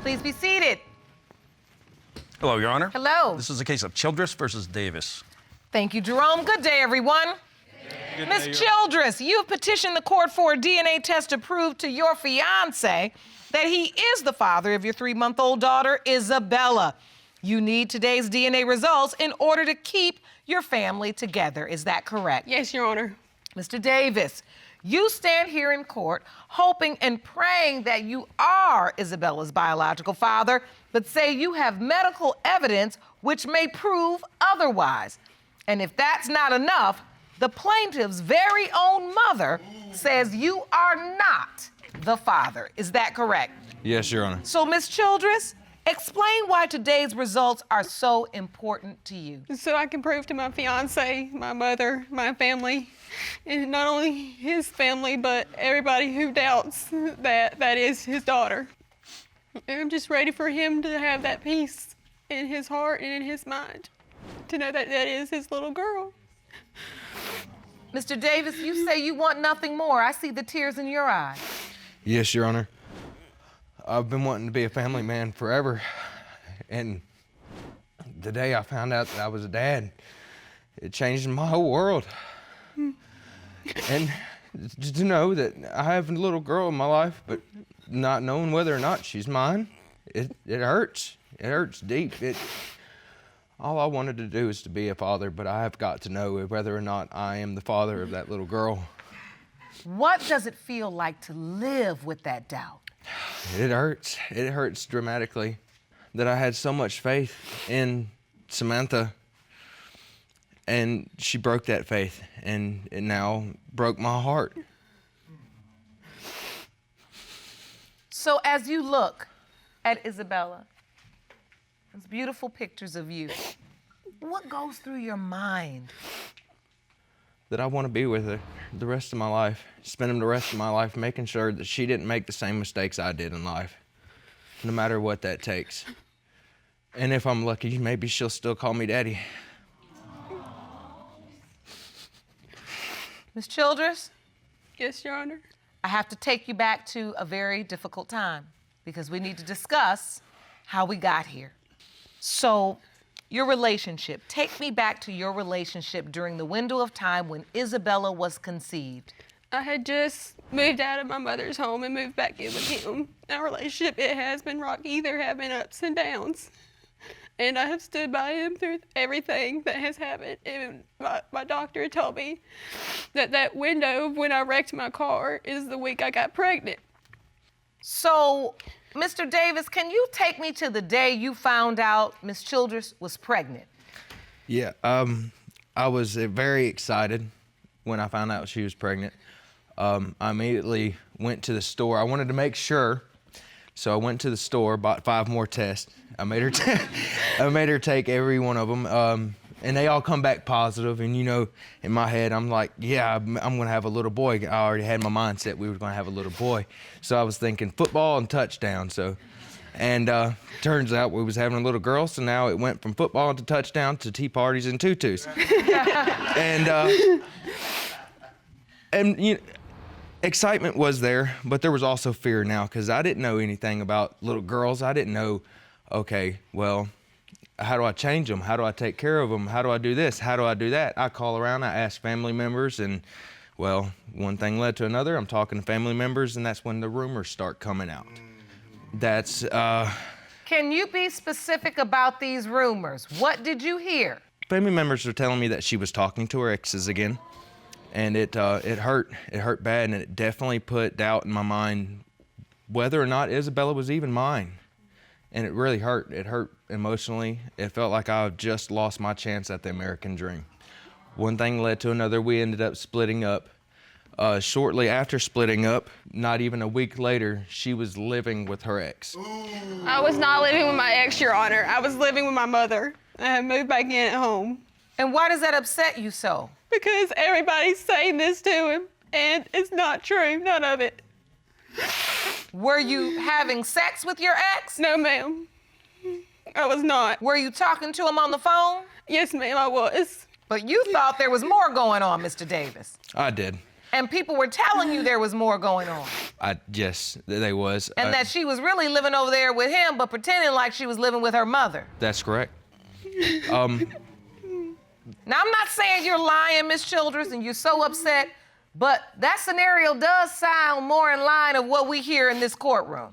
Please be seated. Hello, Your Honor. Hello. This is a case of Childress versus Davis. Thank you, Jerome. Good day, everyone. Miss Childress, you've petitioned the court for a DNA test to prove to your fiancé that he is the father of your 3-month-old daughter, Isabella. You need today's DNA results in order to keep your family together. Is that correct? Yes, Your Honor. Mr. Davis, you stand here in court hoping and praying that you are Isabella's biological father, but say you have medical evidence which may prove otherwise. And if that's not enough, the plaintiff's very own mother says you are not the father. Is that correct? Yes, Your Honor. So, Ms. Childress, explain why today's results are so important to you. So I can prove to my fiance, my mother, my family, and not only his family, but everybody who doubts that that is his daughter. And I'm just ready for him to have that peace in his heart and in his mind, to know that that is his little girl. Mr. Davis, you say you want nothing more. I see the tears in your eyes. Yes, Your Honor. I've been wanting to be a family man forever. And the day I found out that I was a dad, it changed my whole world. And to know that I have a little girl in my life, but not knowing whether or not she's mine, it hurts. It hurts deep. All I wanted to do is to be a father, but I have got to know whether or not I am the father of that little girl. What does it feel like to live with that doubt? It hurts. It hurts dramatically that I had so much faith in Samantha, and she broke that faith, and it now broke my heart. So as you look at Isabella, those beautiful pictures of you, what goes through your mind? That I want to be with her the rest of my life, spending the rest of my life making sure that she didn't make the same mistakes I did in life, no matter what that takes. And if I'm lucky, maybe she'll still call me daddy. Ms. Childress, Yes, Your Honor. I have to take you back to a very difficult time because we need to discuss how we got here. So, your relationship. Take me back to your relationship during the window of time when Isabella was conceived. I had just moved out of my mother's home and moved back in with him. Our relationship, it has been rocky. There have been ups and downs. And I have stood by him through everything that has happened. And my doctor told me that that window of when I wrecked my car is the week I got pregnant. So, Mr. Davis, can you take me to the day you found out Ms. Childress was pregnant? Yeah, I was very excited when I found out she was pregnant. I immediately went to the store. I wanted to make sure, so I went to the store, bought 5 more tests. I made her take every one of them, and they all come back positive. And you know, in my head, I'm like, yeah, I'm gonna have a little boy. I already had my mindset we were gonna have a little boy, so I was thinking football and touchdown. So, and turns out we was having a little girl. So now it went from football to touchdown to tea parties and tutus. and you know, excitement was there, but there was also fear now because I didn't know anything about little girls. I didn't know. Okay, well, how do I change them? How do I take care of them? How do I do this? How do I do that? I call around, I ask family members, and, well, one thing led to another. I'm talking to family members, and that's when the rumors start coming out. That's, Can you be specific about these rumors? What did you hear? Family members are telling me that she was talking to her exes again, and it hurt. It hurt bad, and it definitely put doubt in my mind whether or not Isabella was even mine. And it really hurt. It hurt emotionally. It felt like I just lost my chance at the American dream. One thing led to another. We ended up splitting up. Shortly after splitting up, not even a week later, she was living with her ex. I was not living with my ex, Your Honor. I was living with my mother. I had moved back in at home. And why does that upset you so? Because everybody's saying this to him, and it's not true, none of it. Were you having sex with your ex? No, ma'am. I was not. Were you talking to him on the phone? Yes, ma'am, I was. But you thought there was more going on, Mr. Davis. I did. And people were telling you there was more going on. Yes, they was. And that she was really living over there with him, but pretending like she was living with her mother. That's correct. Now, I'm not saying you're lying, Miss Childress, and you're so upset, but that scenario does sound more in line of what we hear in this courtroom.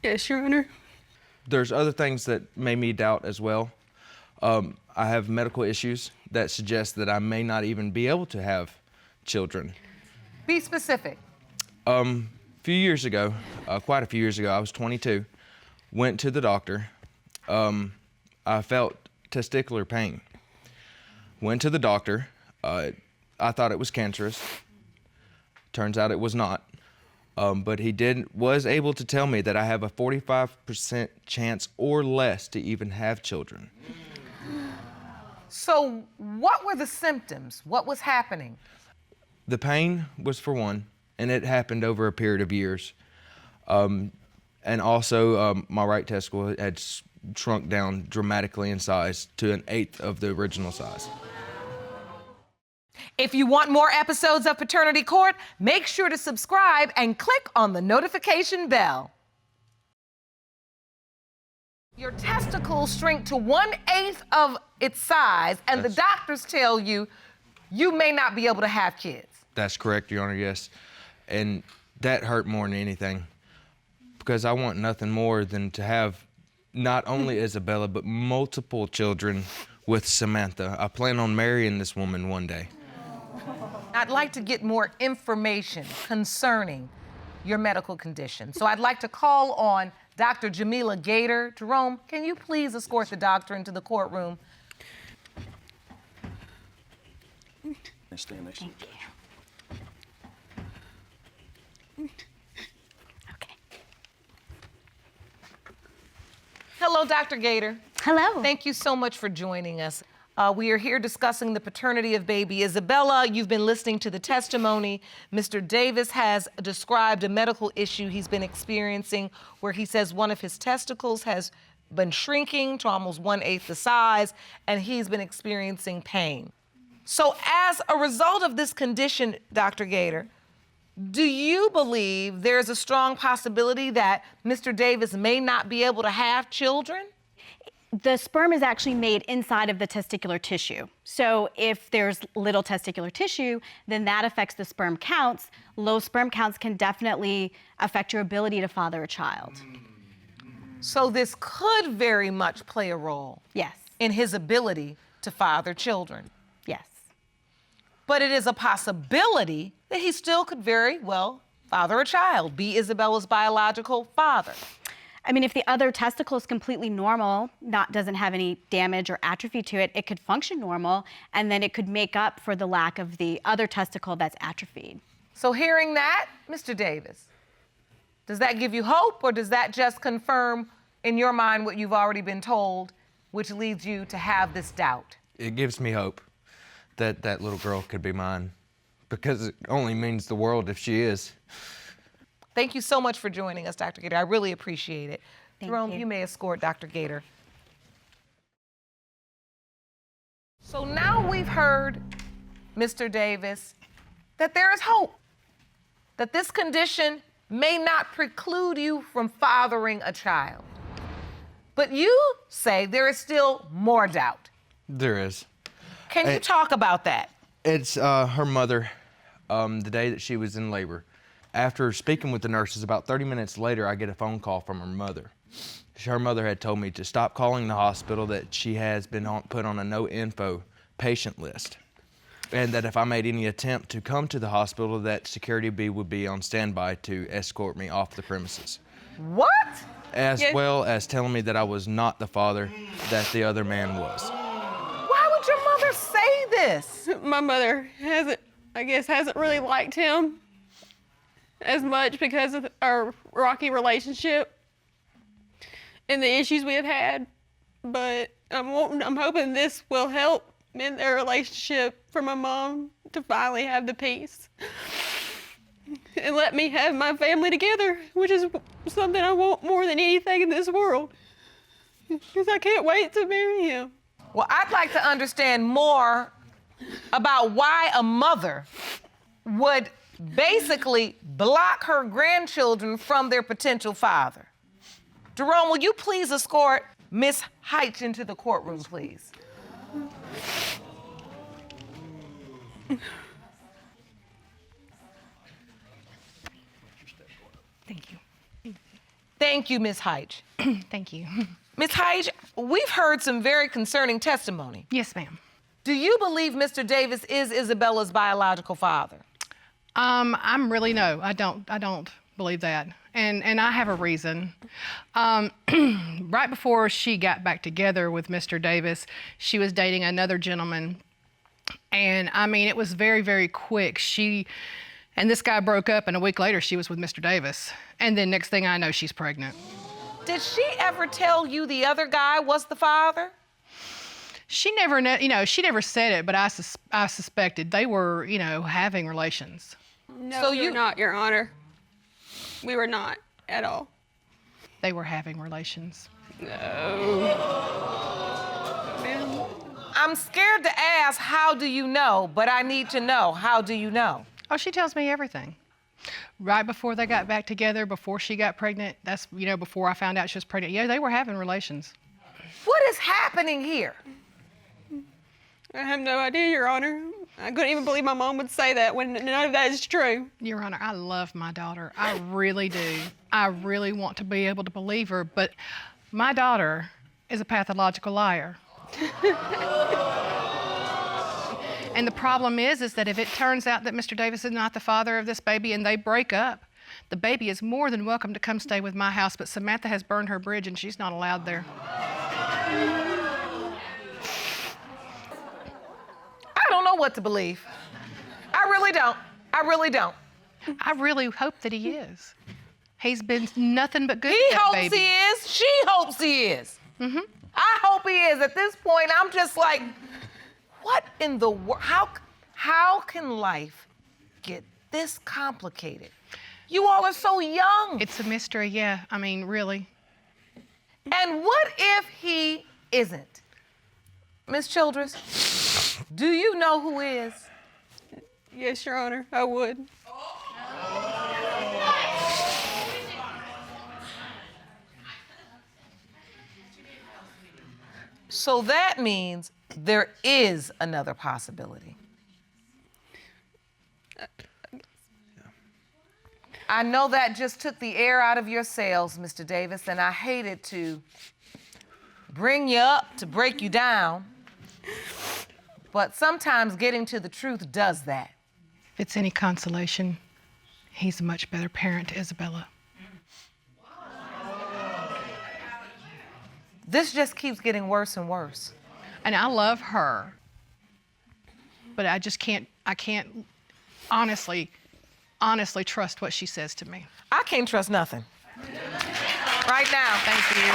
Yes, Your Honor. There's other things that made me doubt as well. I have medical issues that suggest that I may not even be able to have children. Be specific. A few years ago, quite a few years ago, I was 22, went to the doctor. I felt testicular pain. Went to the doctor. I thought it was cancerous. Turns out it was not. But he was able to tell me that I have a 45% chance or less to even have children. So what were the symptoms? What was happening? The pain was for one, and it happened over a period of years. And also, my right testicle had shrunk down dramatically in size to an eighth of the original size. If you want more episodes of Paternity Court, make sure to subscribe and click on the notification bell. Your testicles shrink to 1/8 of its size, and the doctors tell you you may not be able to have kids. That's correct, Your Honor, yes. And that hurt more than anything, because I want nothing more than to have not only Isabella, but multiple children with Samantha. I plan on marrying this woman one day. I'd like to get more information concerning your medical condition. So I'd like to call on Dr. Jamila Gator. Jerome, can you please escort the doctor into the courtroom? Stand next to the judge. Okay. Hello, Dr. Gator. Hello. Thank you so much for joining us. We are here discussing the paternity of baby Isabella. You've been listening to the testimony. Mr. Davis has described a medical issue he's been experiencing where he says one of his testicles has been shrinking to almost 1/8 the size, and he's been experiencing pain. So as a result of this condition, Dr. Gator, do you believe there's a strong possibility that Mr. Davis may not be able to have children? The sperm is actually made inside of the testicular tissue. So if there's little testicular tissue, then that affects the sperm counts. Low sperm counts can definitely affect your ability to father a child. So this could very much play a role Yes. in his ability to father children. Yes. But it is a possibility that he still could very well father a child, be Isabella's biological father. I mean, if the other testicle is completely normal, doesn't have any damage or atrophy to it, it could function normal, and then it could make up for the lack of the other testicle that's atrophied. So hearing that, Mr. Davis, does that give you hope, or does that just confirm in your mind what you've already been told, which leads you to have this doubt? It gives me hope that that little girl could be mine, because it only means the world if she is. Thank you so much for joining us, Dr. Gator. I really appreciate it. Thank Jerome, you. you may escort Dr. Gator. So now we've heard, Mr. Davis, that there is hope, that this condition may not preclude you from fathering a child. But you say there is still more doubt. There is. Can you talk about that? It's her mother, the day that she was in labor. After speaking with the nurses, about 30 minutes later, I get a phone call from her mother. Her mother had told me to stop calling the hospital, that she has been put on a no-info patient list, and that if I made any attempt to come to the hospital, that security would be on standby to escort me off the premises. What? As well as telling me that I was not the father that the other man was. Why would your mother say this? My mother hasn't really liked him as much because of our rocky relationship and the issues we have had. But I'm hoping this will help in their relationship for my mom to finally have the peace and let me have my family together, which is something I want more than anything in this world, because I can't wait to marry him. Well, I'd like to understand more about why a mother would basically block her grandchildren from their potential father. Jerome, will you please escort Miss Heitch into the courtroom, please? Thank you. Thank you, Miss Heitch. Thank you. Ms. Heitch, we've heard some very concerning testimony. Yes, ma'am. Do you believe Mr. Davis is Isabella's biological father? I'm really no. I don't believe that, and I have a reason. Right before she got back together with Mr. Davis, she was dating another gentleman, and I mean it was very, very quick. And this guy broke up, and a week later she was with Mr. Davis, and then next thing I know, she's pregnant. Did she ever tell you the other guy was the father? She never, she never said it, but I suspected they were, having relations. No, So you're not, Your Honor. We were not at all. They were having relations. No. I'm scared to ask, how do you know? But I need to know, how do you know? Oh, she tells me everything. Right before they got back together, before she got pregnant, that's, before I found out she was pregnant. Yeah, they were having relations. What is happening here? I have no idea, Your Honor. I couldn't even believe my mom would say that when none of that is true. Your Honor, I love my daughter. I really do. I really want to be able to believe her, but my daughter is a pathological liar. And the problem is that if it turns out that Mr. Davis is not the father of this baby and they break up, the baby is more than welcome to come stay with my house, but Samantha has burned her bridge and she's not allowed there. I don't know what to believe. I really don't. I really don't. I really hope that he is. He's been nothing but good He to that hopes baby. he is. She hopes he is. Mm-hmm. I hope he is. At this point, I'm just like, what in the world? How can life get this complicated? You all are so young. It's a mystery, yeah. I mean, really. And what if he isn't? Miss Childress, do you know who is? Yes, Your Honor, I would. So that means there is another possibility. I know that just took the air out of your sails, Mr. Davis, and I hated to bring you up to break you down, but sometimes getting to the truth does that. If it's any consolation, he's a much better parent to Isabella. This just keeps getting worse and worse. And I love her, but I can't honestly trust what she says to me. I can't trust nothing. Right now. Thank you.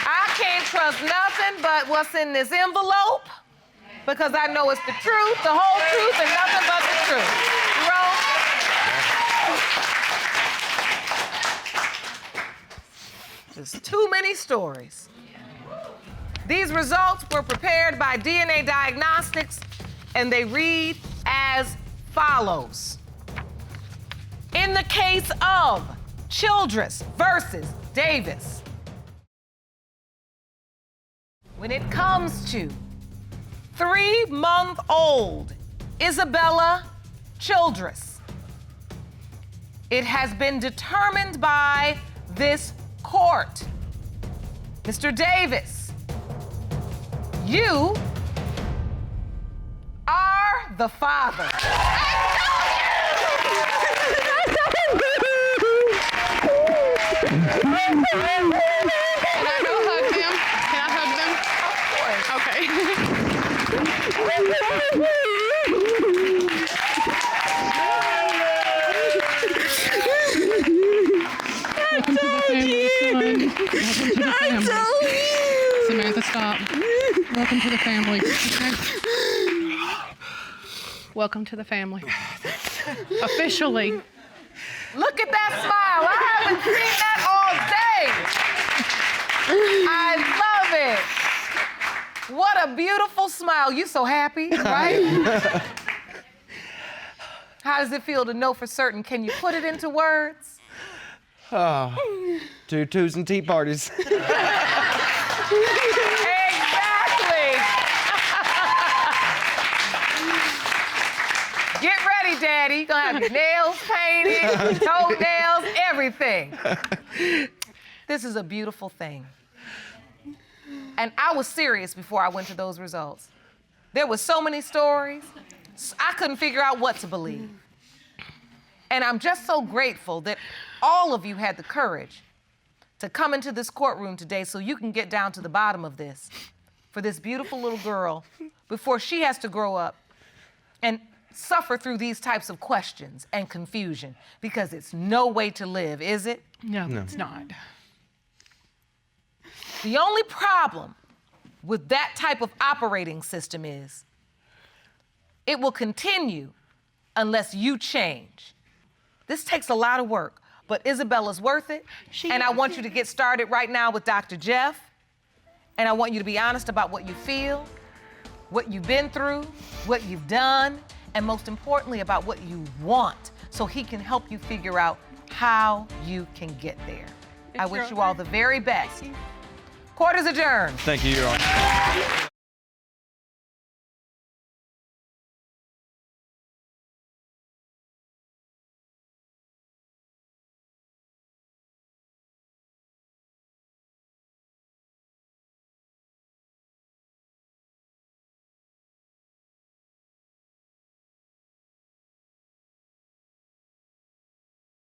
I can't trust nothing but what's in this envelope, because I know it's the truth, the whole truth, and nothing but the truth. Jerome? Just too many stories. These results were prepared by DNA Diagnostics, and they read as follows. In the case of Childress versus Davis, when it comes to 3-month-old Isabella Childress, it has been determined by this court. Mr. Davis, you are the father. Can I go hug them? Can I hug them? Okay. I told you. Samantha, stop. Welcome to the family. Okay? Welcome to the family. Officially. Look at that smile. I haven't seen that all day. I love it. What a beautiful smile. You so happy, right? How does it feel to know for certain? Can you put it into words? Oh, 2 twos and tea parties. Exactly. Get ready, Daddy. You're gonna have your nails painted, toenails, everything. This is a beautiful thing. And I was serious before I went to those results. There were so many stories, I couldn't figure out what to believe. And I'm just so grateful that all of you had the courage to come into this courtroom today so you can get down to the bottom of this for this beautiful little girl before she has to grow up and suffer through these types of questions and confusion, because it's no way to live, is it? No, it's not. The only problem with that type of operating system is it will continue unless you change. This takes a lot of work, but Isabella's worth it. And I want you to get started right now with Dr. Jeff. And I want you to be honest about what you feel, what you've been through, what you've done, and most importantly about what you want, so he can help you figure out how you can get there. I wish you all the very best. Court is adjourned. Thank you, Your Honor.